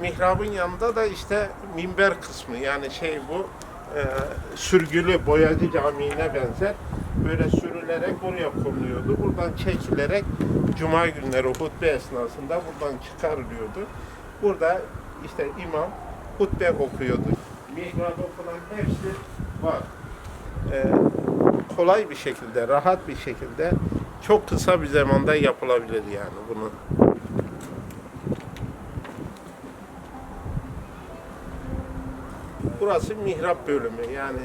Mihrabın yanında da işte minber kısmı, yani bu sürgülü boyacı camiine benzer, böyle sürülerek oraya konuluyordu. Buradan çekilerek cuma günleri hutbe esnasında buradan çıkarılıyordu. Burada işte imam hutbe okuyordu. Mihrabı falan hepsi var. Kolay bir şekilde, rahat bir şekilde çok kısa bir zamanda yapılabilir yani bunu. Burası mihrap bölümü, yani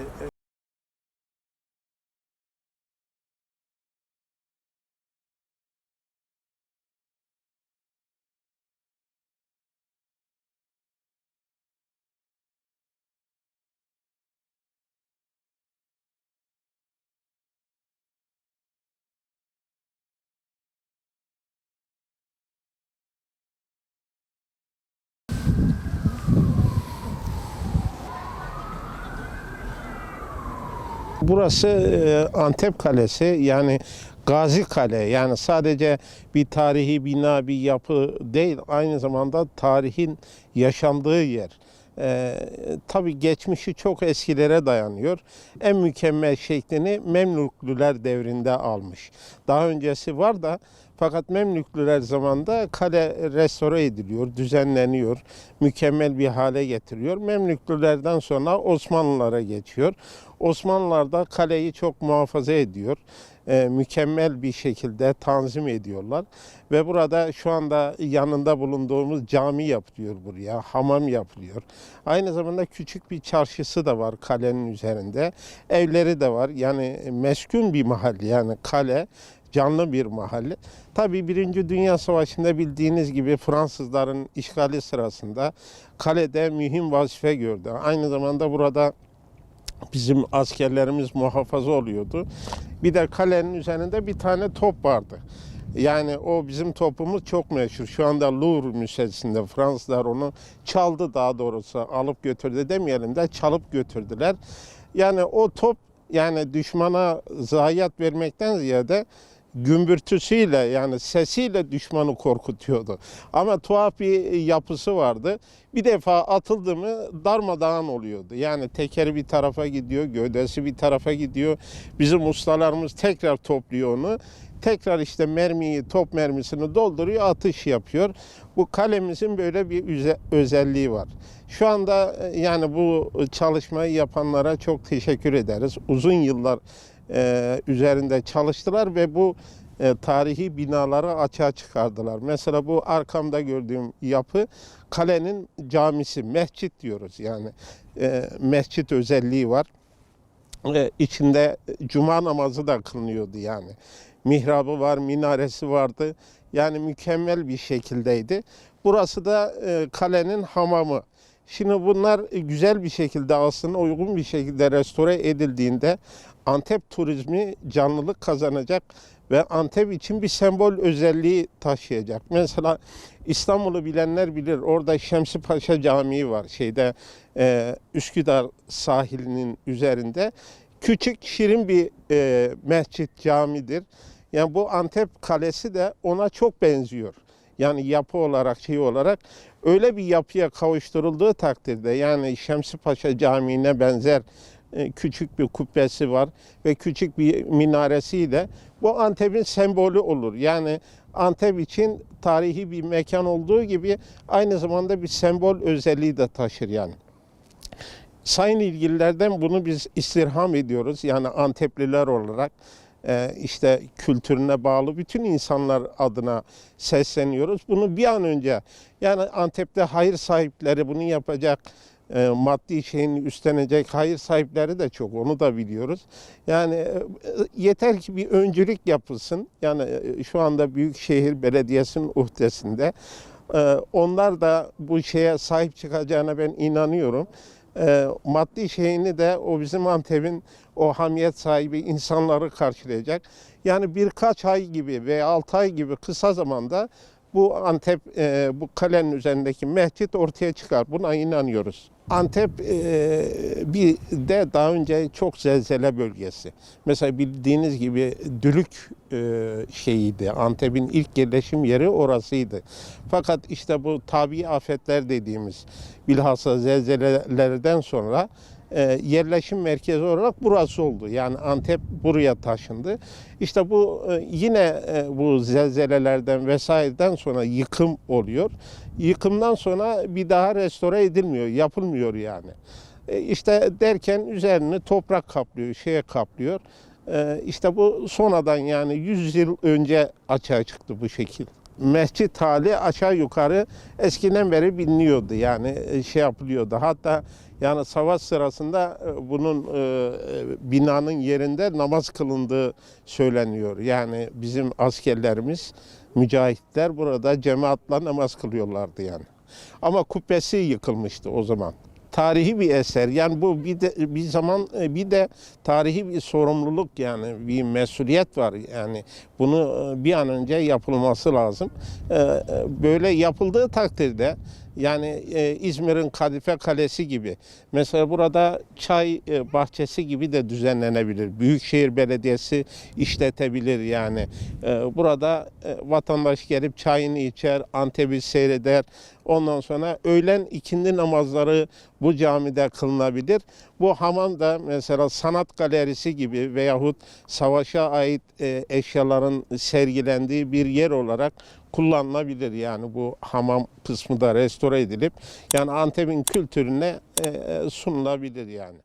burası Antep Kalesi, yani Gazi Kale, yani sadece bir tarihi bina, bir yapı değil, aynı zamanda tarihin yaşandığı yer. Tabii geçmişi çok eskilere dayanıyor. En mükemmel şeklini Memlüklüler devrinde almış. Daha öncesi var da, fakat Memlüklüler zamanında kale restore ediliyor, düzenleniyor, mükemmel bir hale getiriyor. Memlüklülerden sonra Osmanlılara geçiyor. Osmanlılar da kaleyi çok muhafaza ediyor. Mükemmel bir şekilde tanzim ediyorlar. Ve burada şu anda yanında bulunduğumuz cami yapılıyor buraya, hamam yapılıyor. Aynı zamanda küçük bir çarşısı da var kalenin üzerinde. Evleri de var. Yani meskun bir mahalle, yani kale canlı bir mahalle. Tabii Birinci Dünya Savaşı'nda bildiğiniz gibi Fransızların işgali sırasında kalede mühim vazife gördü. Aynı zamanda burada bizim askerlerimiz muhafaza oluyordu. Bir de kalenin üzerinde bir tane top vardı. Yani o bizim topumuz çok meşhur. Şu anda Louvre Müzesi'nde Fransızlar onu çaldı, daha doğrusu alıp götürdü demeyelim de çalıp götürdüler. Yani o top, yani düşmana zayiat vermekten ziyade gümbürtüsüyle, yani sesiyle düşmanı korkutuyordu. Ama tuhaf bir yapısı vardı. Bir defa atıldı mı darmadağın oluyordu. Yani tekeri bir tarafa gidiyor, gövdesi bir tarafa gidiyor. Bizim ustalarımız tekrar topluyor onu. Tekrar işte top mermisini dolduruyor, atış yapıyor. Bu kalemizin böyle bir özelliği var. Şu anda yani bu çalışmayı yapanlara çok teşekkür ederiz. Uzun yıllar üzerinde çalıştılar ve bu tarihi binaları açığa çıkardılar. Mesela bu arkamda gördüğüm yapı kalenin camisi, mescit diyoruz yani. Mescit özelliği var. İçinde cuma namazı da kılınıyordu yani. Mihrabı var, minaresi vardı. Yani mükemmel bir şekildeydi. Burası da kalenin hamamı. Şimdi bunlar güzel bir şekilde, aslında uygun bir şekilde restore edildiğinde Antep turizmi canlılık kazanacak ve Antep için bir sembol özelliği taşıyacak. Mesela İstanbul'u bilenler bilir. Orada Şemsi Paşa Camii var. Üsküdar sahilinin üzerinde. Küçük, şirin bir mescit, camidir. Yani bu Antep Kalesi de ona çok benziyor. Yani yapı olarak, olarak öyle bir yapıya kavuşturulduğu takdirde, yani Şemsi Paşa Camii'ne benzer küçük bir kubbesi var ve küçük bir minaresiyle bu Antep'in sembolü olur. Yani Antep için tarihi bir mekan olduğu gibi aynı zamanda bir sembol özelliği de taşır yani. Sayın ilgililerden bunu biz istirham ediyoruz. Yani Antepliler olarak işte kültürüne bağlı bütün insanlar adına sesleniyoruz. Bunu bir an önce, yani Antep'te hayır sahipleri bunu yapacak, maddi şeyini üstlenecek hayır sahipleri de çok, onu da biliyoruz. Yani yeter ki bir öncülük yapılsın. Yani şu anda Büyükşehir Belediyesi'nin uhdesinde. Onlar da bu şeye sahip çıkacağına ben inanıyorum. Maddi şeyini de o bizim Antep'in o hamiyet sahibi insanları karşılayacak. Yani birkaç ay gibi veya 6 ay gibi kısa zamanda bu Antep bu kalenin üzerindeki mescit ortaya çıkar. Buna inanıyoruz. Antep bir de daha önce çok zelzele bölgesi. Mesela bildiğiniz gibi Dülük şeyiydi. Antep'in ilk yerleşim yeri orasıydı. Fakat işte bu tabii afetler dediğimiz bilhassa zelzelelerden sonra yerleşim merkezi olarak burası oldu. Yani Antep buraya taşındı. İşte bu yine bu zelzelelerden vesaireden sonra yıkım oluyor. Yıkımdan sonra bir daha restore edilmiyor, yapılmıyor yani. İşte derken üzerini toprak kaplıyor, şeye kaplıyor. İşte bu sonradan yani 100 yıl önce açığa çıktı bu şekil. Mescit hali aşağı yukarı eskiden beri biliniyordu yani şey yapılıyordu. Hatta yani savaş sırasında bunun binanın yerinde namaz kılındığı söyleniyor. Yani bizim askerlerimiz, mücahitler burada cemaatla namaz kılıyorlardı yani. Ama kubbesi yıkılmıştı o zaman. Tarihi bir eser. Yani bu bir zaman bir de tarihi bir sorumluluk yani bir mesuliyet var. Yani bunu bir an önce yapılması lazım. Böyle yapıldığı takdirde yani İzmir'in Kadife Kalesi gibi mesela burada çay bahçesi gibi de düzenlenebilir. Büyükşehir Belediyesi işletebilir yani. Burada vatandaş gelip çayını içer, Antep'i seyreder. Ondan sonra öğlen ikindi namazları bu camide kılınabilir. Bu hamam da mesela sanat galerisi gibi veyahut savaşa ait eşyaların sergilendiği bir yer olarak kullanılabilir. Yani bu hamam kısmı da restore edilip yani Antep'in kültürüne sunulabilir yani.